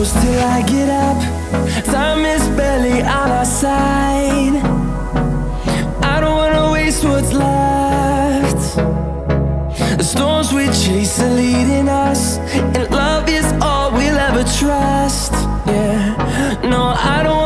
close till I get up. Time is barely on our side. I don't wanna waste what's left. The storms we chase are leading us, and love is all we'll ever trust. Yeah, no, I don't